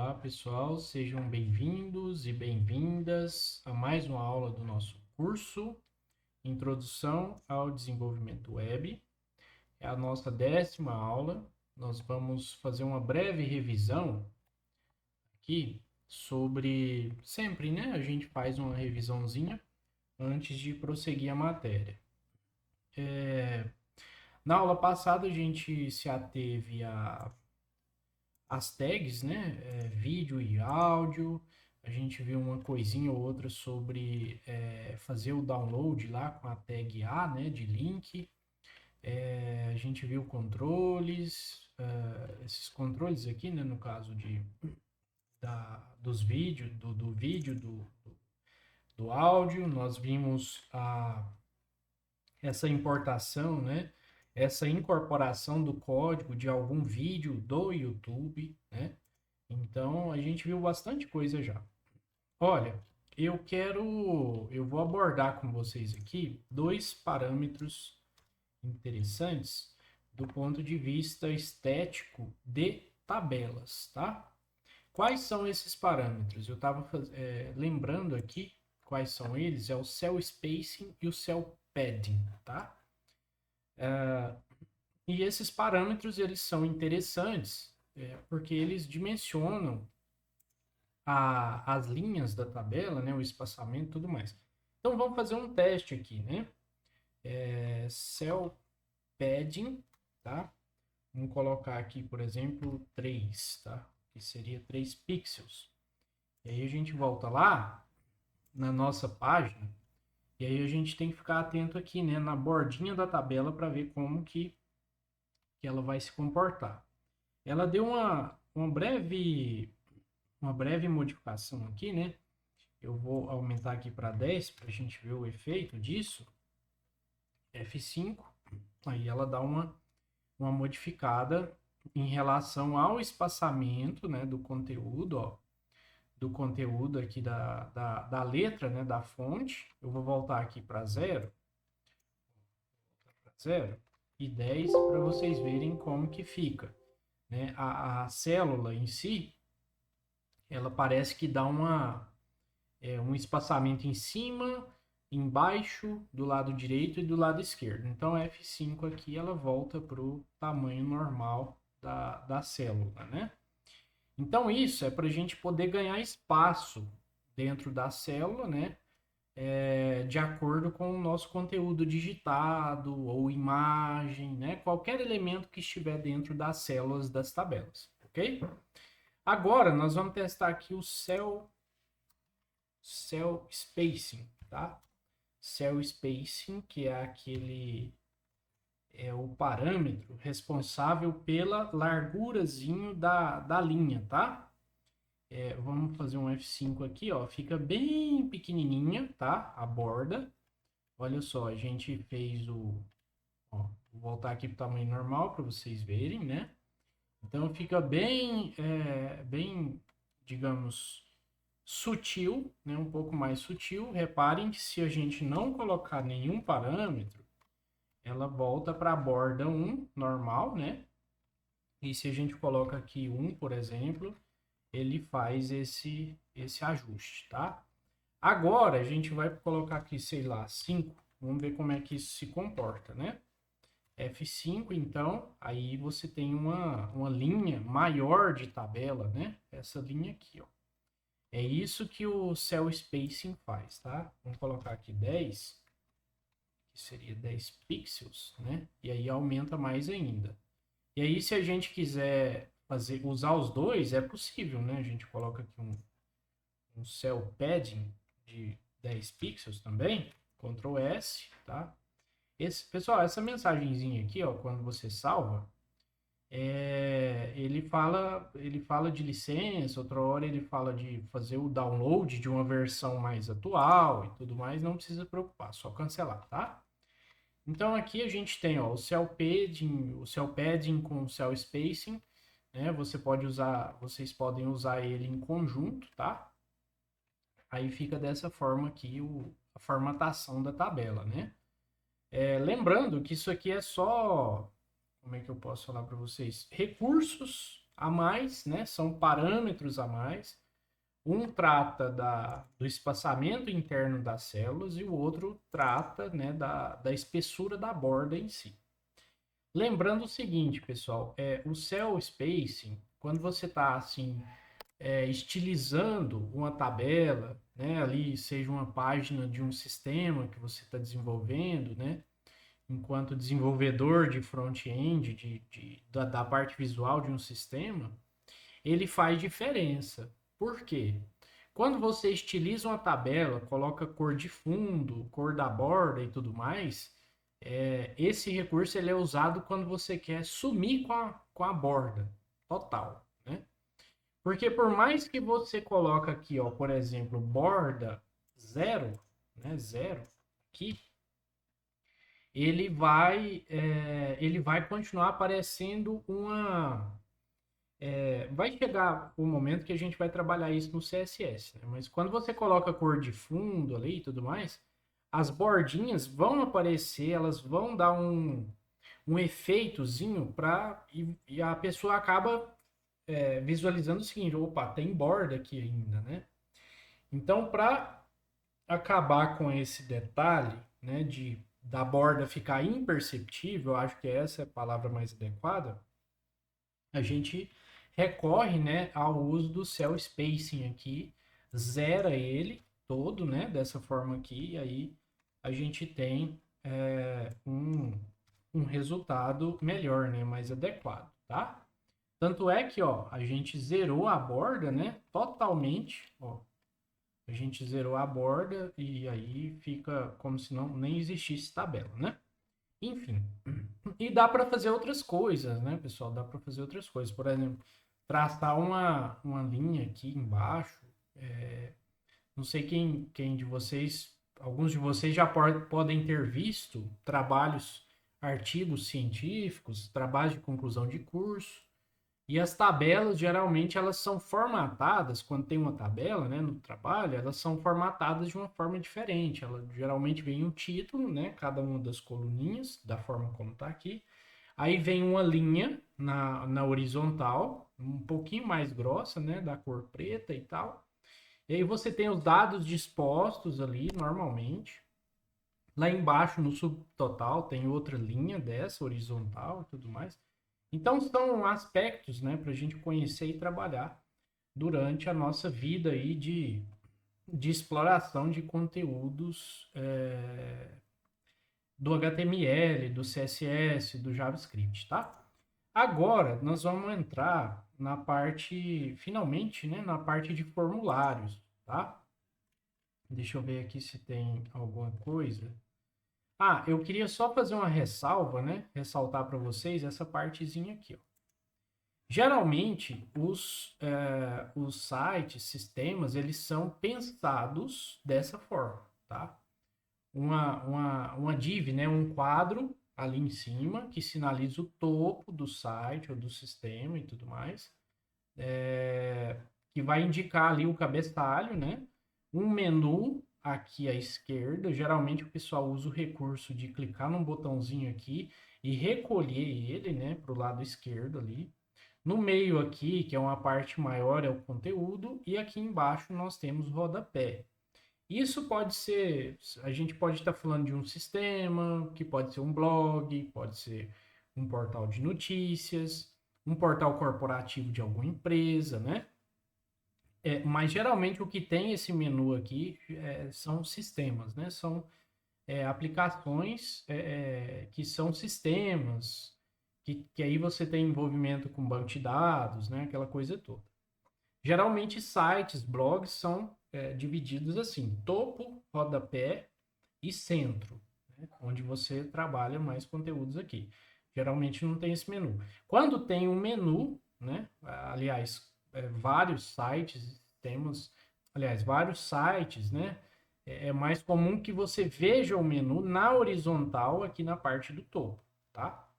Olá, pessoal, sejam bem-vindos e bem-vindas a mais uma aula do nosso curso Introdução ao Desenvolvimento Web. É a nossa 10ª aula. Nós vamos fazer uma breve revisão aqui sobre... Sempre, né? A gente faz uma revisãozinha antes de prosseguir a matéria. Na aula passada, a gente se ateve as tags, né? Vídeo e áudio. A gente viu uma coisinha ou outra sobre fazer o download lá com a tag A, né? De link. A gente viu controles, esses controles aqui, né? No caso dos vídeos, do vídeo, do áudio. Nós vimos essa importação, né? Essa incorporação do código de algum vídeo do YouTube, né? Então, a gente viu bastante coisa já. Olha, eu vou abordar com vocês aqui dois parâmetros interessantes do ponto de vista estético de tabelas, tá? Quais são esses parâmetros? Eu estava lembrando aqui quais são eles, é o cell spacing e o cell padding, tá? E esses parâmetros, eles são interessantes porque eles dimensionam as linhas da tabela, né, o espaçamento e tudo mais. Então, vamos fazer um teste aqui, né? Cell padding, tá? Vamos colocar aqui, por exemplo, 3, tá? Que seria 3 pixels. E aí a gente volta lá na nossa página e aí a gente tem que ficar atento aqui, né, na bordinha da tabela para ver como que ela vai se comportar. Ela deu uma breve modificação aqui, né? Eu vou aumentar aqui para 10 para a gente ver o efeito disso. F5, aí ela dá uma modificada em relação ao espaçamento, né, do conteúdo, ó, do conteúdo aqui da letra, né, da fonte. Eu vou voltar aqui para 0 e 10 para vocês verem como que fica, né? A célula em si, ela parece que dá um espaçamento em cima, embaixo, do lado direito e do lado esquerdo. Então, F5 aqui, ela volta para o tamanho normal da célula, né? Então, isso é para a gente poder ganhar espaço dentro da célula, né? De acordo com o nosso conteúdo digitado ou imagem, né? Qualquer elemento que estiver dentro das células das tabelas, ok? Agora, nós vamos testar aqui o cell spacing, tá? Cell spacing, que é o parâmetro responsável pela largurazinho da linha, tá? Vamos fazer um F5 aqui, ó, fica bem pequenininha, tá? A borda. Olha só, a gente fez ó, vou voltar aqui para o tamanho normal para vocês verem, né? Então fica bem, digamos, sutil, né? Um pouco mais sutil. Reparem que se a gente não colocar nenhum parâmetro, ela volta para a borda 1, normal, né? E se a gente coloca aqui 1, por exemplo, ele faz esse ajuste, tá? Agora a gente vai colocar aqui, sei lá, 5. Vamos ver como é que isso se comporta, né? F5, então, aí você tem uma linha maior de tabela, né? Essa linha aqui, ó. É isso que o cell spacing faz, tá? Vamos colocar aqui 10, que seria 10 pixels, né? E aí aumenta mais ainda. E aí, se a gente quiser usar os dois, é possível, né? A gente coloca aqui um cell padding de 10 pixels também, Ctrl S, tá? Pessoal, essa mensagenzinha aqui, ó, quando você salva, ele fala de licença, outra hora ele fala de fazer o download de uma versão mais atual e tudo mais, não precisa preocupar, só cancelar, tá? Então aqui a gente tem, ó, o cell padding com o cell spacing, né? Vocês podem usar ele em conjunto, tá? Aí fica dessa forma aqui a formatação da tabela, né? Lembrando que isso aqui é só, como é que eu posso falar para vocês? Recursos a mais, né? São parâmetros a mais. Um trata do espaçamento interno das células e o outro trata, né, da espessura da borda em si. Lembrando o seguinte, pessoal, o cell spacing, quando você está assim, estilizando uma tabela, né, ali seja uma página de um sistema que você está desenvolvendo, né, enquanto desenvolvedor de front-end, da parte visual de um sistema, ele faz diferença. Por quê? Quando você estiliza uma tabela, coloca cor de fundo, cor da borda e tudo mais, esse recurso ele é usado quando você quer sumir com a borda total, né? Porque por mais que você coloque aqui, ó, por exemplo, borda zero, né, zero, aqui, ele vai continuar aparecendo vai chegar o momento que a gente vai trabalhar isso no CSS, né? Mas quando você coloca cor de fundo ali e tudo mais, as bordinhas vão aparecer, elas vão dar um efeitozinho e a pessoa acaba visualizando o seguinte, opa, tem borda aqui ainda, né? Então, para acabar com esse detalhe, né, da borda ficar imperceptível, acho que essa é a palavra mais adequada, a gente recorre, né, ao uso do cell spacing aqui, zera ele todo, né, dessa forma aqui, e aí a gente tem um resultado melhor, né, mais adequado, tá? Tanto é que, ó, a gente zerou a borda, né, totalmente, ó, a gente zerou a borda e aí fica como se não nem existisse tabela, né? Enfim. E dá para fazer outras coisas, né, pessoal? Dá para fazer outras coisas. Por exemplo, traçar uma linha aqui embaixo. Não sei quem de vocês, alguns de vocês já podem ter visto trabalhos, artigos científicos, trabalhos de conclusão de curso. E as tabelas, geralmente, elas são formatadas, quando tem uma tabela, né, no trabalho, elas são formatadas de uma forma diferente. Ela geralmente vem um título, né, cada uma das coluninhas, da forma como está aqui. Aí vem uma linha na horizontal, um pouquinho mais grossa, né, da cor preta e tal. E aí você tem os dados dispostos ali, normalmente. Lá embaixo, no subtotal, tem outra linha dessa, horizontal e tudo mais. Então, são aspectos, né, para a gente conhecer e trabalhar durante a nossa vida aí de exploração de conteúdos do HTML, do CSS, do JavaScript, tá? Agora, nós vamos entrar na parte, finalmente, né, na parte de formulários, tá? Deixa eu ver aqui se tem alguma coisa. Ah, eu queria só fazer uma ressalva, né? Ressaltar para vocês essa partezinha aqui, ó. Geralmente, os sites, sistemas, eles são pensados dessa forma, tá? Uma div, né? Um quadro ali em cima que sinaliza o topo do site ou do sistema e tudo mais, que vai indicar ali o cabeçalho, né? Um menu aqui à esquerda. Geralmente o pessoal usa o recurso de clicar num botãozinho aqui e recolher ele, né, para o lado esquerdo ali. No meio aqui, que é uma parte maior, é o conteúdo, e aqui embaixo nós temos o rodapé. Isso pode ser, a gente pode estar falando de um sistema, que pode ser um blog, pode ser um portal de notícias, um portal corporativo de alguma empresa, né? Mas geralmente o que tem esse menu aqui são sistemas, né? São aplicações que são sistemas, que aí você tem envolvimento com banco de dados, né? Aquela coisa toda. Geralmente sites, blogs são divididos assim, topo, rodapé e centro, né? Onde você trabalha mais conteúdos aqui. Geralmente não tem esse menu. Quando tem um menu, né? Aliás, vários sites, vários sites, né? É mais comum que você veja o menu na horizontal aqui na parte do topo, tá?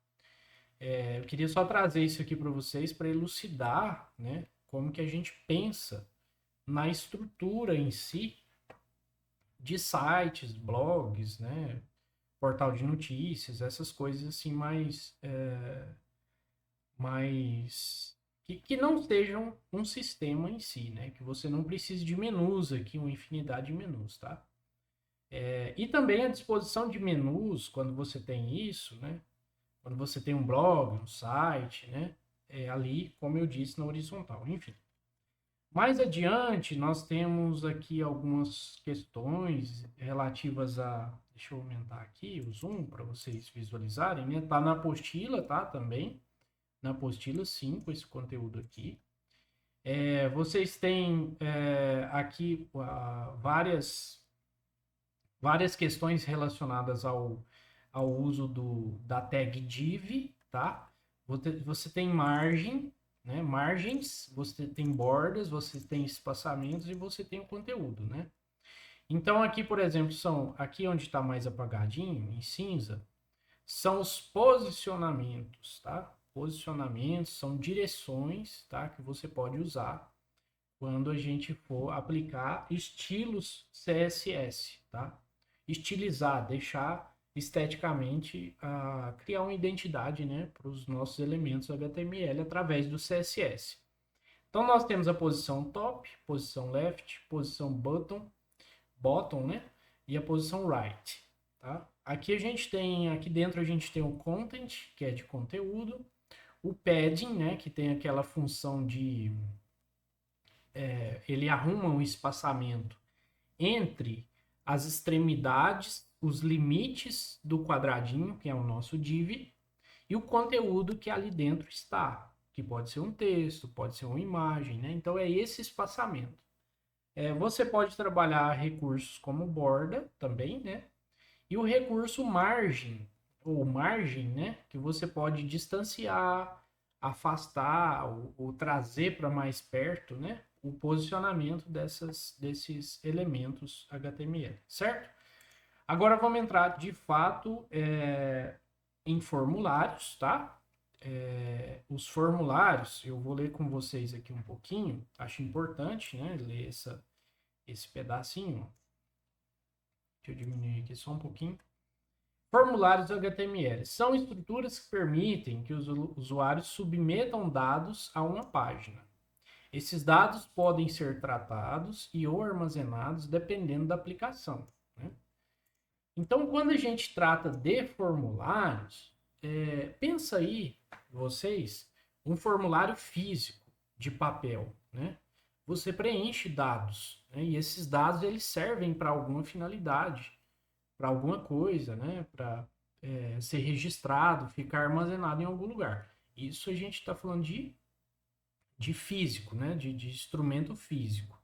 Eu queria só trazer isso aqui para vocês para elucidar, né? Como que a gente pensa na estrutura em si de sites, blogs, né? Portal de notícias, essas coisas assim mais que não sejam um sistema em si, né? Que você não precise de menus aqui, uma infinidade de menus, tá? E também a disposição de menus, quando você tem isso, né? Quando você tem um blog, um site, né? Ali, como eu disse, na horizontal. Enfim. Mais adiante, nós temos aqui algumas questões relativas a. Deixa eu aumentar aqui o zoom para vocês visualizarem, né? Tá na apostila, tá? Também. Na apostila 5, esse conteúdo aqui. Vocês têm aqui várias questões relacionadas ao uso da tag div, tá? Você tem margem, né? Margens, você tem bordas, você tem espaçamentos e você tem o conteúdo, né? Então aqui, por exemplo, aqui onde está mais apagadinho, em cinza, são os posicionamentos, tá? Posicionamentos são direções, tá? Que você pode usar quando a gente for aplicar estilos CSS, tá? Estilizar, deixar esteticamente, criar uma identidade, né, para os nossos elementos HTML através do CSS. Então nós temos a posição top, posição left, posição bottom, né, e a posição right, tá? Aqui dentro a gente tem o content, que é de conteúdo, o padding, né, que tem aquela função de ele arruma um espaçamento entre as extremidades, os limites do quadradinho, que é o nosso div, e o conteúdo que ali dentro está, que pode ser um texto, pode ser uma imagem, né? Então é esse espaçamento. Você pode trabalhar recursos como borda também, né? E o recurso margem, ou margem, né? Que você pode distanciar, afastar ou trazer para mais perto, né? O posicionamento desses elementos HTML, certo? Agora vamos entrar de fato em formulários, tá? Os formulários, eu vou ler com vocês aqui um pouquinho, acho importante, né? Ler esse pedacinho. Deixa eu diminuir aqui só um pouquinho. Formulários HTML são estruturas que permitem que os usuários submetam dados a uma página. Esses dados podem ser tratados e ou armazenados dependendo da aplicação, né? Então, quando a gente trata de formulários, pensa aí, vocês, um formulário físico de papel, né? Você preenche dados, né? E esses dados eles servem para alguma finalidade, para alguma coisa, né? Para ser registrado, ficar armazenado em algum lugar. Isso a gente está falando de físico, né? De instrumento físico.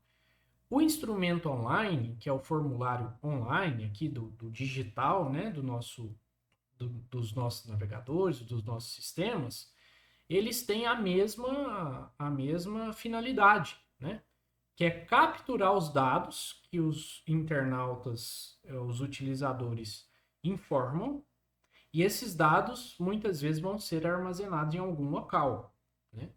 O instrumento online, que é o formulário online aqui do digital, né? Dos nossos navegadores, dos nossos sistemas, eles têm a mesma finalidade, né? Que é capturar os dados que os internautas, os utilizadores informam, e esses dados muitas vezes vão ser armazenados em algum local, né?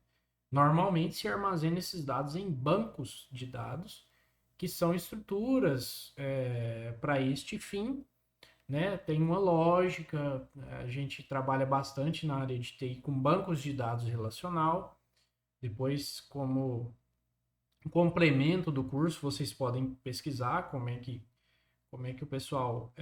Normalmente se armazena esses dados em bancos de dados, que são estruturas para este fim, né? Tem uma lógica, a gente trabalha bastante na área de TI com bancos de dados relacional. Depois, como complemento do curso, vocês podem pesquisar como é que o pessoal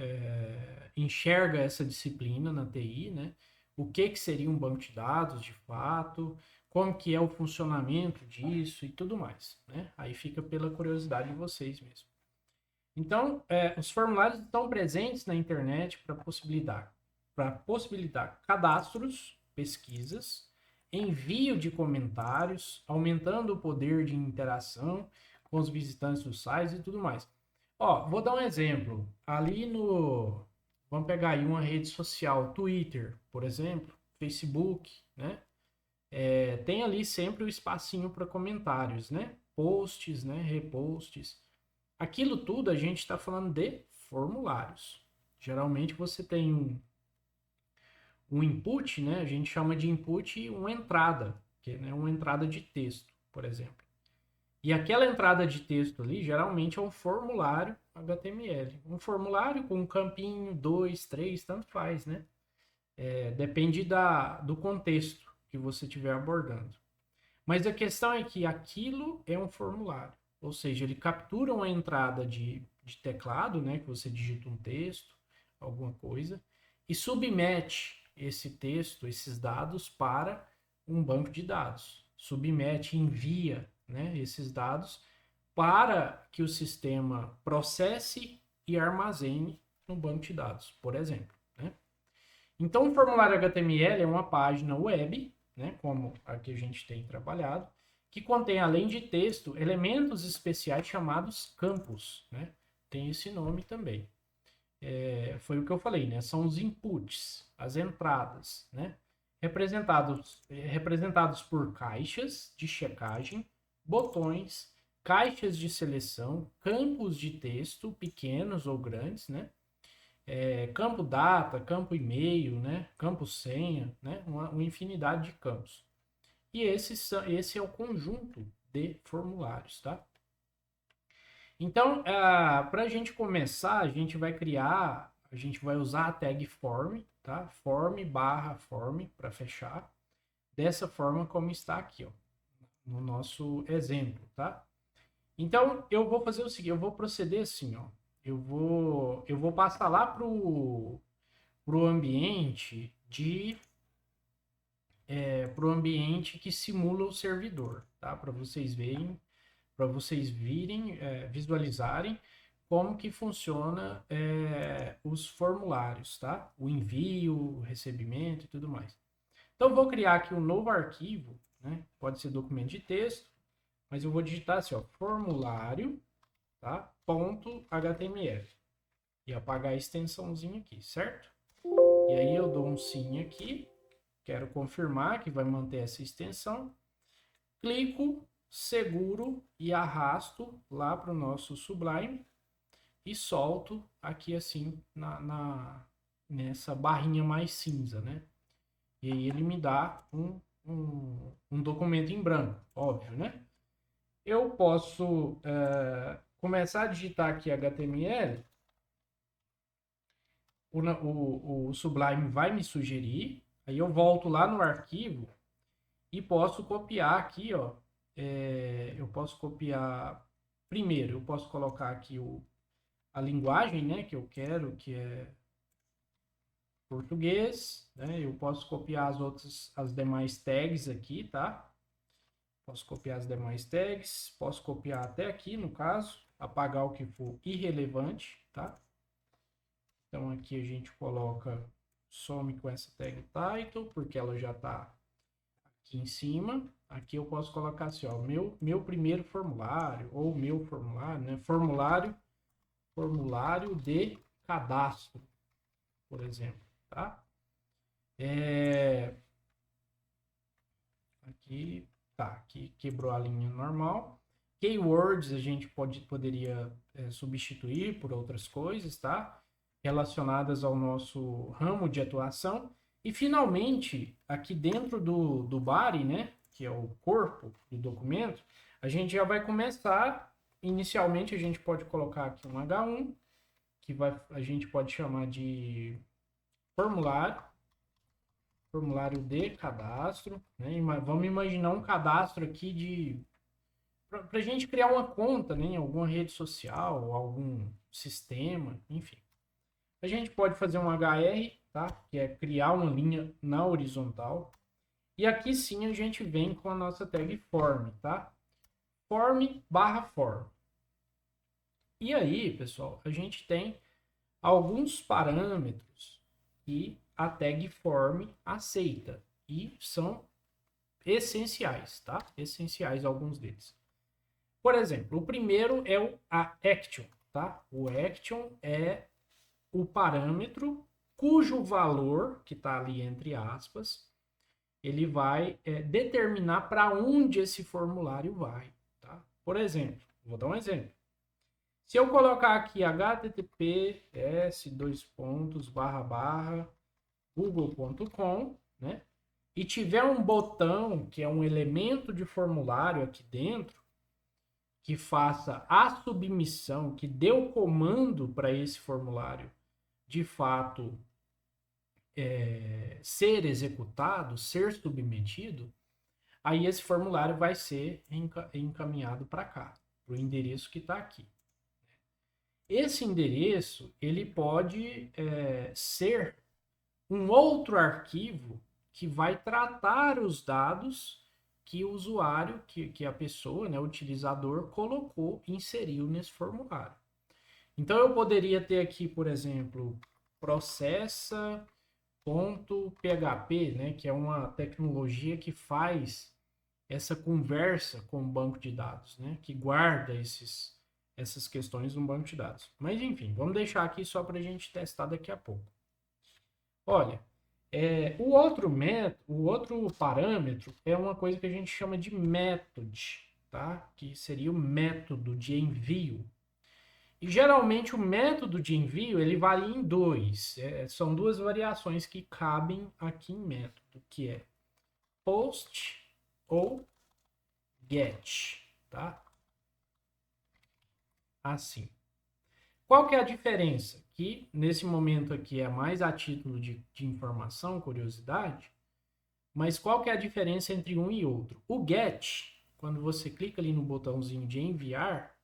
enxerga essa disciplina na TI, né? O que seria um banco de dados de fato, como que é o funcionamento disso e tudo mais, né? Aí fica pela curiosidade de vocês mesmo. Então, os formulários estão presentes na internet para possibilitar cadastros, pesquisas, envio de comentários, aumentando o poder de interação com os visitantes dos sites e tudo mais. Ó, vou dar um exemplo. Vamos pegar aí uma rede social, Twitter, por exemplo, Facebook, né? Tem ali sempre o espacinho para comentários, né? Posts, né? Reposts. Aquilo tudo a gente está falando de formulários. Geralmente você tem um input, né? A gente chama de input e uma entrada, que é uma entrada de texto, por exemplo. E aquela entrada de texto ali, geralmente é um formulário HTML. Um formulário com um campinho, 2, 3, tanto faz, né? Depende do contexto que você estiver abordando. Mas a questão é que aquilo é um formulário. Ou seja, ele captura uma entrada de teclado, né? Que você digita um texto, alguma coisa, e submete esse texto, esses dados para um banco de dados. Submete, envia, né, esses dados para que o sistema processe e armazene no banco de dados, por exemplo. Né? Então, o formulário HTML é uma página web, né, como a que a gente tem trabalhado, que contém, além de texto, elementos especiais chamados campos. Né? Tem esse nome também. Foi o que eu falei, né? São os inputs, as entradas, né? Representados por caixas de checagem, botões, caixas de seleção, campos de texto, pequenos ou grandes, né? Campo data, campo e-mail, né? Campo senha, né? Uma infinidade de campos. E esse é o conjunto de formulários, tá? Então, para a gente começar, a gente vai usar a tag form, tá? Form para fechar, dessa forma como está aqui, ó, no nosso exemplo, tá? Então, eu vou fazer o seguinte, eu vou proceder assim, ó. Eu vou passar lá pro ambiente pro ambiente que simula o servidor, tá? Para vocês verem, para vocês virem, visualizarem como que funciona os formulários, tá? O envio, o recebimento e tudo mais. Então, eu vou criar aqui um novo arquivo, né? Pode ser documento de texto, mas eu vou digitar assim, ó, formulário, tá? .html e apagar a extensãozinha aqui, certo? E aí eu dou um sim aqui, quero confirmar que vai manter essa extensão, clico, seguro e arrasto lá para o nosso Sublime e solto aqui assim nessa barrinha mais cinza, né? E aí ele me dá um documento em branco, óbvio, né? Eu posso começar a digitar aqui HTML, o Sublime vai me sugerir, aí eu volto lá no arquivo e posso copiar aqui, ó. Eu posso copiar. Primeiro, eu posso colocar aqui a linguagem, né, que eu quero, que é português, né? Eu posso copiar as demais tags aqui, tá? Posso copiar as demais tags, posso copiar até aqui, no caso, apagar o que for irrelevante, tá? Então aqui a gente coloca some com essa tag title, porque ela já está aqui em cima. Aqui eu posso colocar assim, ó, meu primeiro formulário, ou meu formulário, né? Formulário de cadastro, por exemplo, tá? Aqui, tá, aqui quebrou a linha normal. Keywords a gente poderia substituir por outras coisas, tá? Relacionadas ao nosso ramo de atuação. E finalmente, aqui dentro do body, né, que é o corpo do documento, a gente já vai começar. Inicialmente a gente pode colocar aqui um H1, que a gente pode chamar de formulário de cadastro, né? Vamos imaginar um cadastro aqui para a gente criar uma conta, né, em alguma rede social, algum sistema, enfim. A gente pode fazer um HR, tá? Que é criar uma linha na horizontal. E aqui sim a gente vem com a nossa tag form, tá? Form/form. E aí, pessoal, a gente tem alguns parâmetros que a tag form aceita e são essenciais, tá? Essenciais alguns deles. Por exemplo, o primeiro é a action, tá? O action é o parâmetro cujo valor, que está ali entre aspas, ele vai determinar para onde esse formulário vai, tá? Por exemplo, vou dar um exemplo. Se eu colocar aqui https://google.com, né? E tiver um botão que é um elemento de formulário aqui dentro, que faça a submissão, que dê o comando para esse formulário de fato ser executado, ser submetido, aí esse formulário vai ser encaminhado para cá, para o endereço que está aqui. Esse endereço, ele pode ser um outro arquivo que vai tratar os dados que o usuário, que a pessoa, né, o utilizador, colocou, inseriu nesse formulário. Então, eu poderia ter aqui, por exemplo, processa.php, né, que é uma tecnologia que faz essa conversa com o banco de dados, né, que guarda essas questões no banco de dados. Mas, enfim, vamos deixar aqui só para a gente testar daqui a pouco. Olha, o outro parâmetro é uma coisa que a gente chama de método, tá? Que seria o método de envio. E geralmente o método de envio ele varia em dois. São duas variações que cabem aqui em método, que é post ou get, tá? Assim. Qual que é a diferença? Que nesse momento aqui é mais a título de informação, curiosidade, mas qual que é a diferença entre um e outro? O get, quando você clica ali no botãozinho de enviar,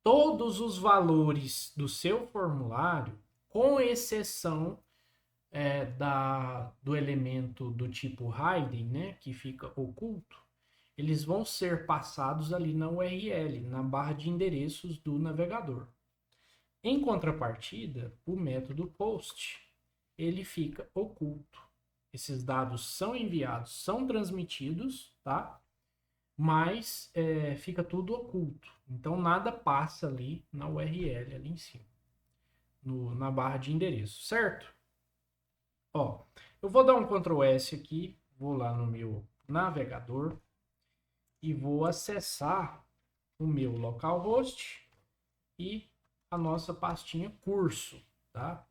todos os valores do seu formulário, com exceção do elemento do tipo hidden, né, que fica oculto, eles vão ser passados ali na URL, na barra de endereços do navegador. Em contrapartida, o método post, ele fica oculto. Esses dados são enviados, são transmitidos, tá? Mas fica tudo oculto. Então, nada passa ali na URL, ali em cima, na barra de endereço, certo? Ó, eu vou dar um Ctrl S aqui, vou lá no meu navegador e vou acessar o meu localhost e a nossa pastinha curso, tá?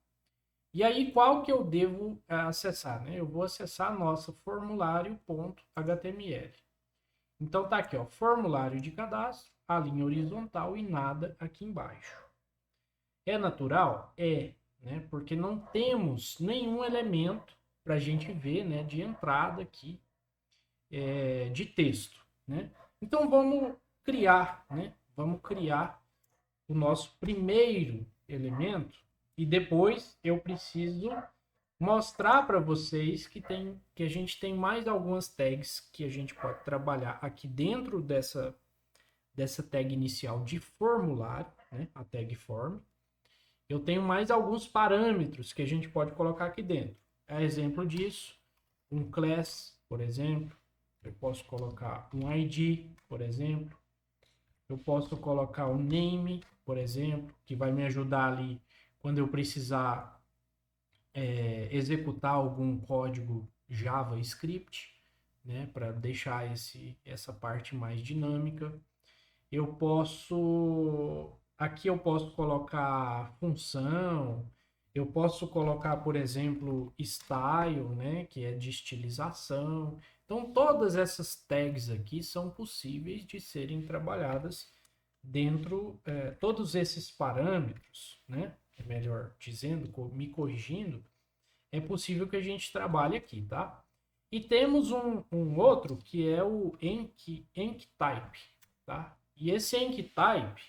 E aí, qual que eu devo acessar, né? Eu vou acessar nosso formulário.html. Então, tá aqui, ó, formulário de cadastro, a linha horizontal e nada aqui embaixo. É natural? É, né? Porque não temos nenhum elemento para a gente ver, né, de entrada aqui de texto, né? Então, vamos criar, né? Vamos criar o nosso primeiro elemento e depois eu preciso mostrar para vocês que a gente tem mais algumas tags que a gente pode trabalhar aqui dentro dessa tag inicial de formulário, né, a tag form. Eu tenho mais alguns parâmetros que a gente pode colocar aqui dentro. A exemplo disso, um class, por exemplo, eu posso colocar um ID, por exemplo, eu posso colocar um name, por exemplo, que vai me ajudar ali quando eu precisar executar algum código JavaScript, né, para deixar essa parte mais dinâmica. Aqui eu posso colocar função, eu posso colocar, por exemplo, style, né, que é de estilização. Então, todas essas tags aqui são possíveis de serem trabalhadas dentro, todos esses parâmetros, né, melhor dizendo, me corrigindo, é possível que a gente trabalhe aqui, tá? E temos um outro que é o enctype, tá? E esse enctype,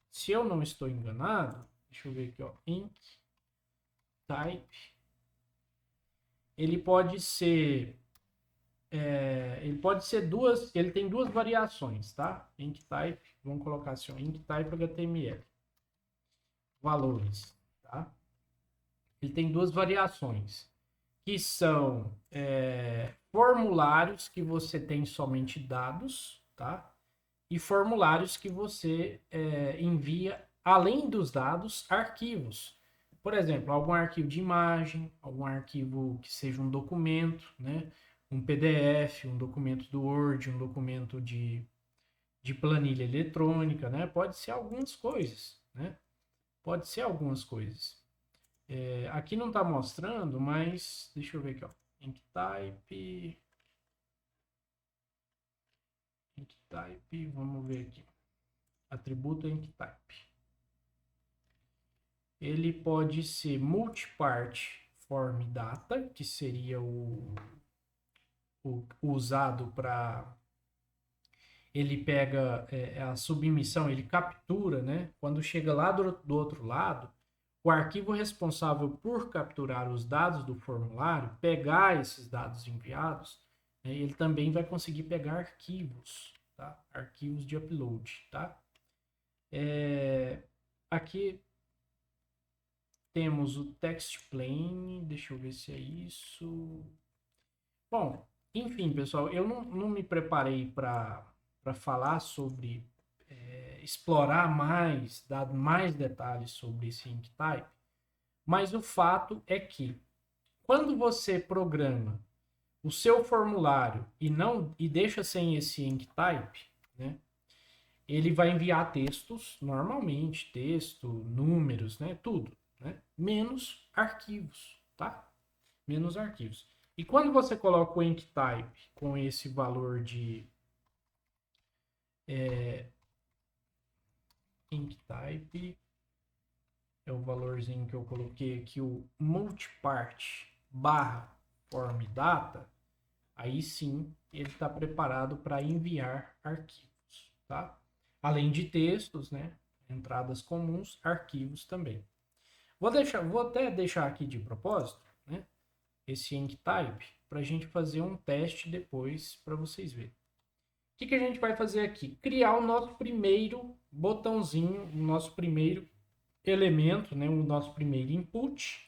se eu não estou enganado, deixa eu ver aqui, ó, enctype, ele pode ser ele tem duas variações, tá? Enctype, vamos colocar assim, ó, enctype HTML, valores, tá? Ele tem duas variações, que são formulários que você tem somente dados, tá? E formulários que você envia, além dos dados, arquivos. Por exemplo, algum arquivo de imagem, algum arquivo que seja um documento, né? Um PDF, um documento do Word, um documento de planilha eletrônica, né? Pode ser algumas coisas, né? Pode ser algumas coisas. Aqui não está mostrando, mas deixa eu ver aqui, ó. Enctype, vamos ver aqui. Atributo enctype. Ele pode ser multipart form data, que seria usado para... Ele pega a submissão, ele captura, né? Quando chega lá do outro lado, o arquivo responsável por capturar os dados do formulário, pegar esses dados enviados, né, ele também vai conseguir pegar arquivos, tá? Arquivos de upload, tá? Aqui temos o text plane, deixa eu ver se é isso. Bom, enfim, pessoal, eu não me preparei para falar sobre, explorar mais, dar mais detalhes sobre esse Enctype, mas o fato é que quando você programa o seu formulário e deixa sem esse Enctype, né, ele vai enviar textos normalmente, texto, números, né, tudo, né, menos arquivos, tá? Menos arquivos. E quando você coloca o Enctype com esse valor de Enctype, é o valorzinho que eu coloquei aqui, o multipart barra form data, aí sim ele está preparado para enviar arquivos, tá? Além de textos, né? Entradas comuns, arquivos também. Vou até deixar aqui de propósito, né? Esse Enctype para a gente fazer um teste depois para vocês verem. O que a gente vai fazer aqui? Criar o nosso primeiro botãozinho, o nosso primeiro elemento, né? O nosso primeiro input,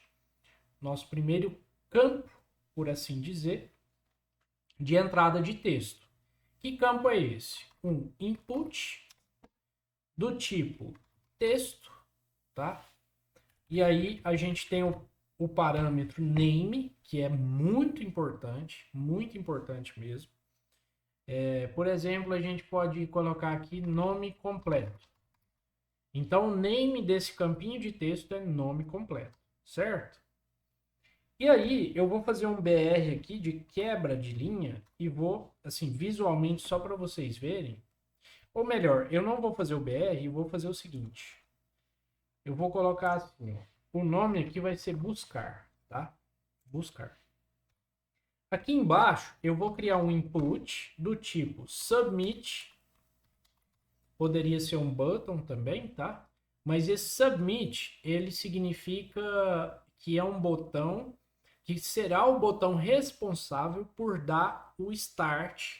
nosso primeiro campo, por assim dizer, de entrada de texto. Que campo é esse? Um input do tipo texto, tá? E aí a gente tem o parâmetro name, que é muito importante mesmo. Por exemplo, a gente pode colocar aqui nome completo. Então, o name desse campinho de texto é nome completo, certo? E aí, eu vou fazer um BR aqui de quebra de linha e vou, assim, visualmente, só para vocês verem. Ou melhor, eu não vou fazer o BR, eu vou fazer o seguinte. Eu vou colocar assim, o nome aqui vai ser buscar, tá? Buscar. Aqui embaixo, eu vou criar um input do tipo submit. Poderia ser um button também, tá? Mas esse submit, ele significa que é um botão que será o botão responsável por dar o start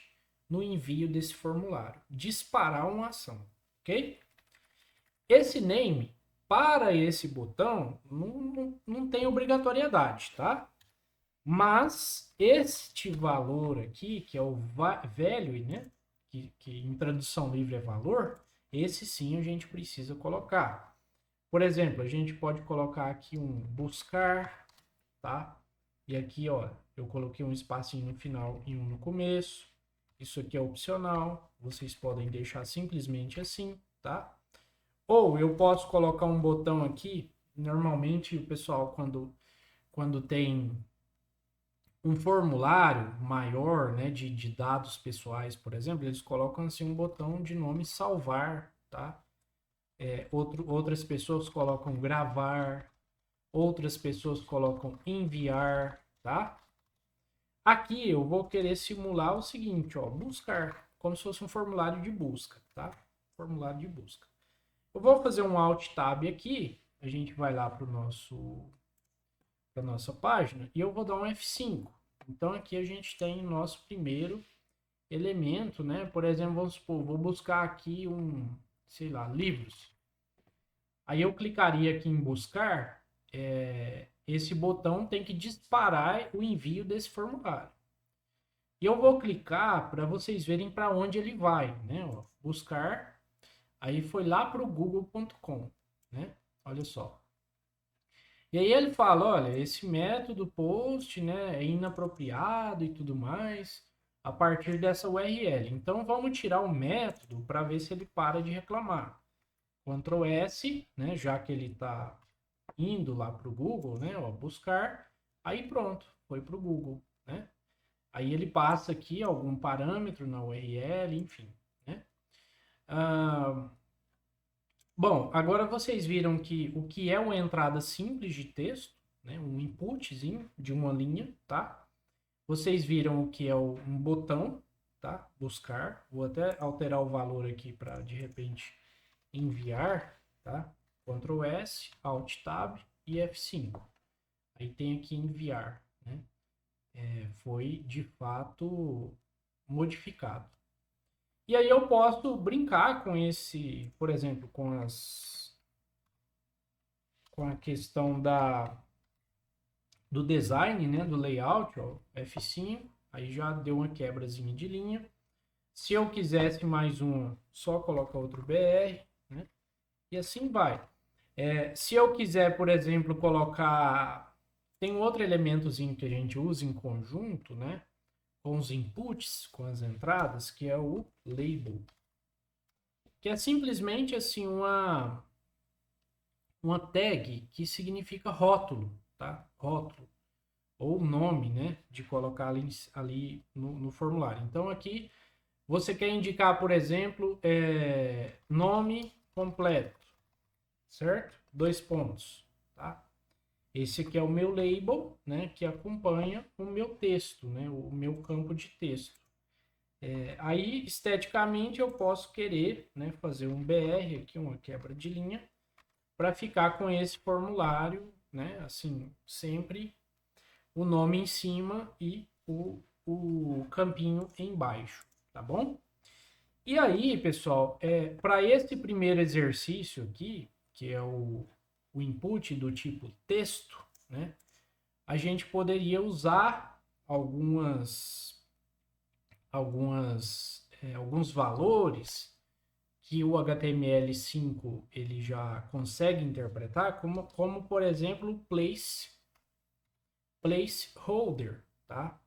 no envio desse formulário, disparar uma ação, ok? Esse name, para esse botão, não tem obrigatoriedade, tá? Mas este valor aqui, que é o value, né? Que em tradução livre é valor, esse sim a gente precisa colocar. Por exemplo, a gente pode colocar aqui um buscar, tá? E aqui, ó, eu coloquei um espacinho no final e um no começo. Isso aqui é opcional, vocês podem deixar simplesmente assim, tá? Ou eu posso colocar um botão aqui, normalmente o pessoal quando tem um formulário maior, né, de dados pessoais, por exemplo, eles colocam assim um botão de nome salvar, tá? Outras pessoas colocam gravar, outras pessoas colocam enviar, tá? Aqui eu vou querer simular o seguinte, ó, buscar, como se fosse um formulário de busca, tá? Formulário de busca. Eu vou fazer um Alt Tab aqui, a gente vai lá para nossa página e eu vou dar um F5. Então aqui a gente tem o nosso primeiro elemento, né? Por exemplo, vamos supor, vou buscar aqui sei lá, livros. Aí eu clicaria aqui em buscar, esse botão tem que disparar o envio desse formulário. E eu vou clicar para vocês verem para onde ele vai, né? Ó, buscar, aí foi lá para o google.com, né? Olha só. E aí ele fala, olha, esse método post, né, é inapropriado e tudo mais, a partir dessa URL. Então vamos tirar o método para ver se ele para de reclamar. Ctrl S, né, já que ele está indo lá para o Google, né, ó, buscar, aí pronto, foi para o Google, né? Aí ele passa aqui algum parâmetro na URL, enfim, né? Bom, agora vocês viram que o que é uma entrada simples de texto, né? Um inputzinho de uma linha, tá? Vocês viram o que é um botão, tá? Buscar. Vou até alterar o valor aqui para, de repente, enviar, tá? Ctrl S, Alt Tab e F5. Aí tem aqui enviar, né? Foi, de fato, modificado. E aí eu posso brincar com esse, por exemplo, com a questão do design, né, do layout, ó, F5, aí já deu uma quebrazinha de linha. Se eu quisesse mais uma, só coloca outro BR, né? E assim vai. Se eu quiser, por exemplo, colocar... Tem um outro elementozinho que a gente usa em conjunto, né? Com os inputs, com as entradas, que é o label. Que é simplesmente assim uma tag que significa rótulo, tá? Rótulo. Ou nome, né? De colocar ali no formulário. Então aqui você quer indicar, por exemplo, nome completo, certo? 2 pontos, tá? Esse aqui é o meu label, né? Que acompanha o meu texto, né? O meu campo de texto. Aí, esteticamente, eu posso querer, né, fazer um BR aqui, uma quebra de linha, para ficar com esse formulário, né? Assim, sempre o nome em cima e o campinho embaixo, tá bom? E aí, pessoal, para esse primeiro exercício aqui, que é o input do tipo texto, né? A gente poderia usar alguns valores que o HTML5 ele já consegue interpretar, como por exemplo, placeholder, tá?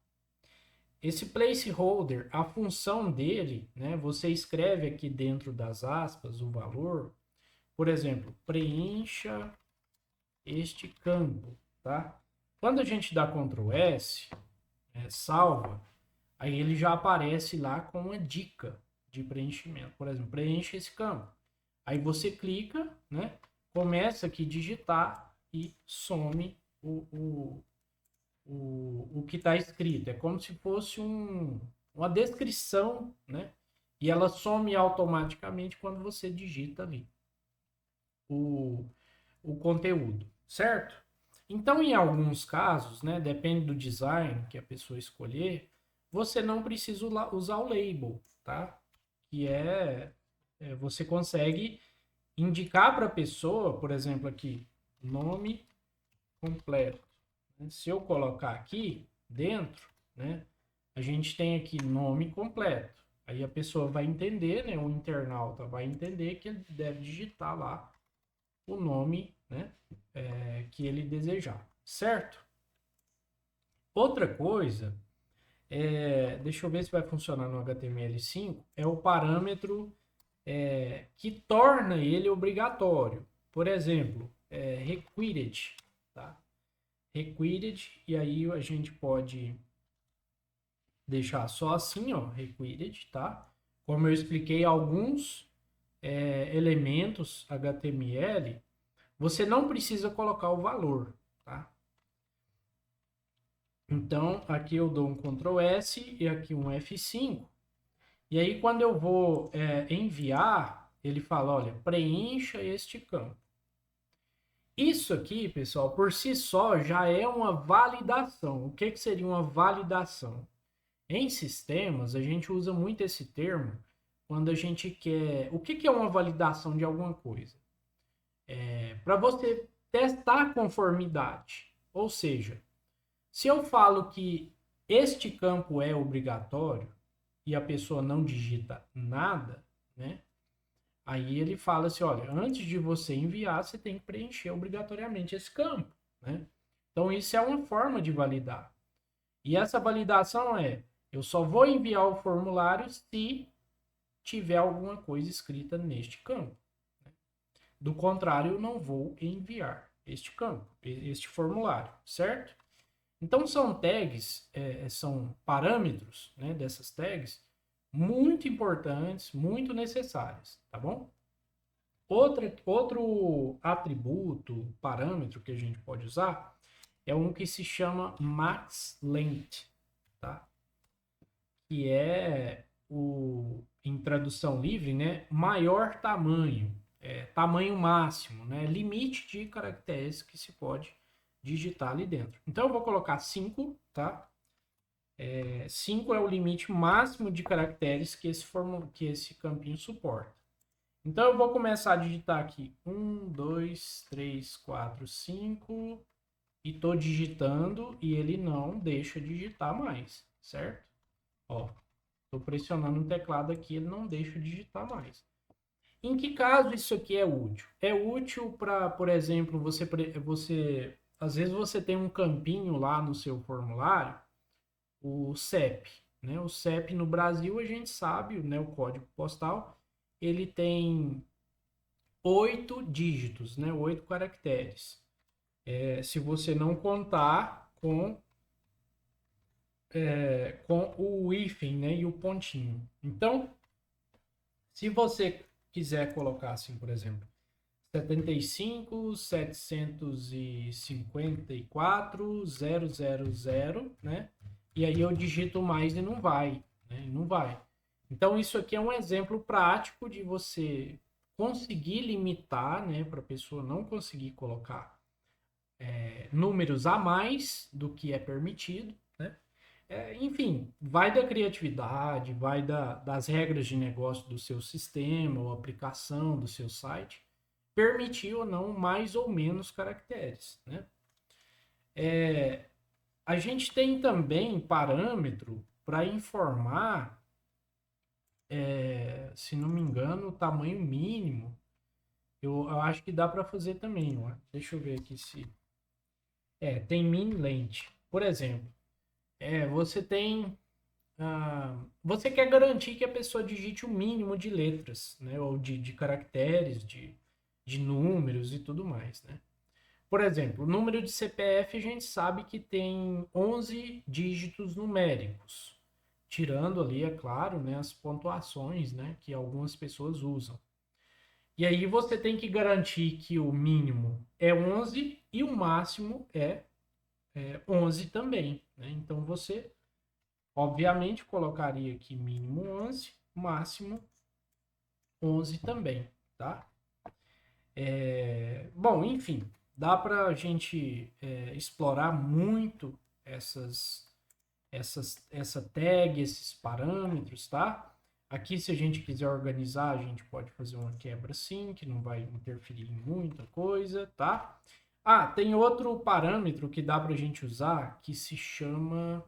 Esse placeholder, a função dele, né? Você escreve aqui dentro das aspas o valor, por exemplo, preencha este campo, tá? Quando a gente dá Ctrl S, salva, aí ele já aparece lá com uma dica de preenchimento. Por exemplo, preencha esse campo. Aí você clica, né? Começa aqui a digitar e some o que está escrito. É como se fosse uma descrição, né? E ela some automaticamente quando você digita ali o conteúdo, certo? Então, em alguns casos, né, depende do design que a pessoa escolher, você não precisa usar o label, tá? Que você consegue indicar para a pessoa, por exemplo, aqui, nome completo. Se eu colocar aqui dentro, né, a gente tem aqui nome completo. Aí a pessoa vai entender, né, o internauta vai entender que ele deve digitar lá o nome, né, que ele desejar, certo? Outra coisa, deixa eu ver se vai funcionar no HTML5, é o parâmetro que torna ele obrigatório. Por exemplo, required, tá? Required, e aí a gente pode deixar só assim, ó, required, tá? Como eu expliquei, alguns elementos HTML, você não precisa colocar o valor, tá? Então, aqui eu dou um Ctrl S e aqui um F5. E aí, quando eu vou enviar, ele fala, olha, preencha este campo. Isso aqui, pessoal, por si só já é uma validação. O que seria uma validação? Em sistemas, a gente usa muito esse termo quando a gente quer... O que é uma validação de alguma coisa? Para você testar a conformidade. Ou seja, se eu falo que este campo é obrigatório e a pessoa não digita nada, né? Aí ele fala assim, olha, antes de você enviar, você tem que preencher obrigatoriamente esse campo, né? Então isso é uma forma de validar. E essa validação eu só vou enviar o formulário se tiver alguma coisa escrita neste campo. Do contrário, eu não vou enviar este campo, este formulário, certo? Então são tags, são parâmetros, né, dessas tags muito importantes, muito necessárias, tá bom? Outro atributo, parâmetro que a gente pode usar é um que se chama max length, que é em tradução livre, né, maior tamanho, tamanho máximo, né, limite de caracteres que se pode digitar ali dentro. Então eu vou colocar 5, tá? 5 é o limite máximo de caracteres que esse campinho suporta. Então eu vou começar a digitar aqui 1, 2, 3, 4, 5 e estou digitando e ele não deixa digitar mais, certo? Ó, estou pressionando o teclado aqui, ele não deixa digitar mais. Em que caso isso aqui é útil? É útil para, por exemplo, às vezes você tem um campinho lá no seu formulário, o CEP, né? O CEP no Brasil a gente sabe, né? O código postal, ele tem 8 dígitos, né? 8 caracteres. Se você não contar com o hífen, né? E o pontinho. Então, se você quiser colocar assim, por exemplo, 75.754.000, né? E aí eu digito mais e não vai, né? Não vai. Então isso aqui é um exemplo prático de você conseguir limitar, né? Para a pessoa não conseguir colocar números a mais do que é permitido, né? Enfim, vai da criatividade, vai das regras de negócio do seu sistema ou aplicação do seu site, permitir ou não mais ou menos caracteres, né? A gente tem também parâmetro para informar, se não me engano, o tamanho mínimo. Eu acho que dá para fazer também, ó. Deixa eu ver aqui se... tem min length. Por exemplo, você tem... você quer garantir que a pessoa digite o mínimo de letras, né? Ou de caracteres, de números e tudo mais, né? Por exemplo, o número de CPF a gente sabe que tem 11 dígitos numéricos, tirando ali, é claro, né, as pontuações, né, que algumas pessoas usam. E aí você tem que garantir que o mínimo é 11 e o máximo é 11 também, né? Então você, obviamente, colocaria aqui mínimo 11, máximo 11 também, tá? Bom, enfim, dá para a gente explorar muito essa tag, esses parâmetros, tá? Aqui, se a gente quiser organizar, a gente pode fazer uma quebra assim, que não vai interferir em muita coisa, tá? Tem outro parâmetro que dá para a gente usar que se chama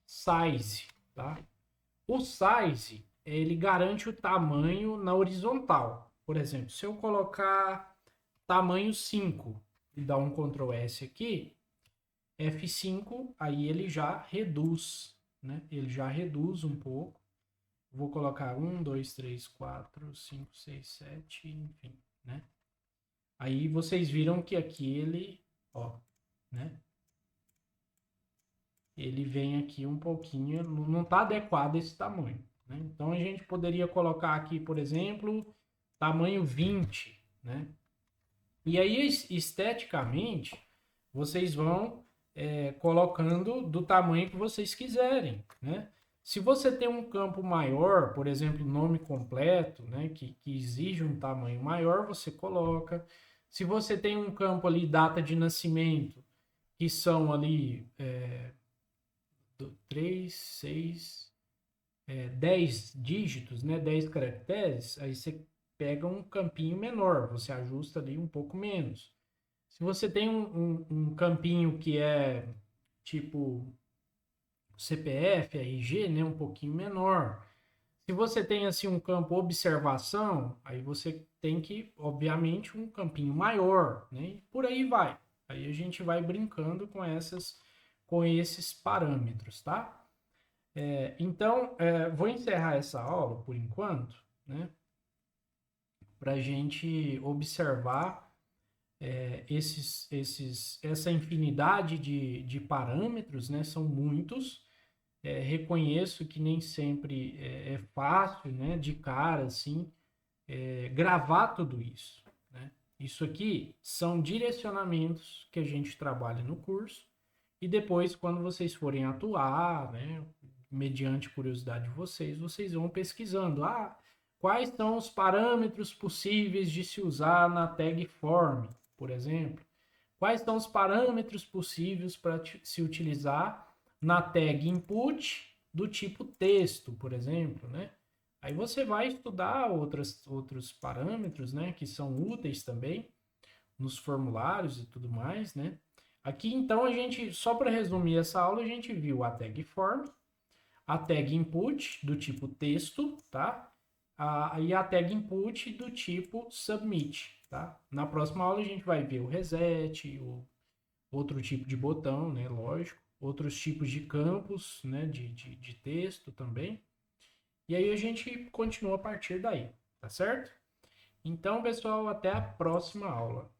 size, tá? O size, ele garante o tamanho na horizontal. Por exemplo, se eu colocar tamanho 5 e dar um Ctrl S aqui, F5, aí ele já reduz, né? Ele já reduz um pouco. Vou colocar 1, 2, 3, 4, 5, 6, 7, enfim, né? Aí vocês viram que aqui ele, ó, né? Ele vem aqui um pouquinho, não está adequado esse tamanho, né? Então a gente poderia colocar aqui, por exemplo, tamanho 20, né? E aí, esteticamente, vocês vão colocando do tamanho que vocês quiserem, né? Se você tem um campo maior, por exemplo, nome completo, né, que exige um tamanho maior, você coloca. Se você tem um campo ali, data de nascimento, que são ali 3, 6, 10 dígitos, né, 10 caracteres, aí você pega um campinho menor, você ajusta ali um pouco menos. Se você tem um campinho que é tipo CPF, RG, né, um pouquinho menor. Se você tem assim um campo observação, aí você tem que, obviamente, um campinho maior, né? E por aí vai. Aí a gente vai brincando com esses parâmetros, tá? Então, vou encerrar essa aula por enquanto, né? Para a gente observar essa infinidade de parâmetros, né? São muitos. Reconheço que nem sempre é fácil, né? De cara, assim, gravar tudo isso, né? Isso aqui são direcionamentos que a gente trabalha no curso E depois, quando vocês forem atuar, né, mediante curiosidade de vocês, vocês vão pesquisando. Quais são os parâmetros possíveis de se usar na tag form, por exemplo? Quais são os parâmetros possíveis para se utilizar na tag input do tipo texto, por exemplo, né? Aí você vai estudar outros parâmetros, né, que são úteis também nos formulários e tudo mais, né? Aqui, então, só para resumir essa aula, a gente viu a tag form, a tag input do tipo texto, tá? E a tag input do tipo submit, tá? Na próxima aula a gente vai ver o reset, outro tipo de botão, né? Lógico, outros tipos de campos, né? De texto também. E aí a gente continua a partir daí, tá certo? Então, pessoal, até a próxima aula.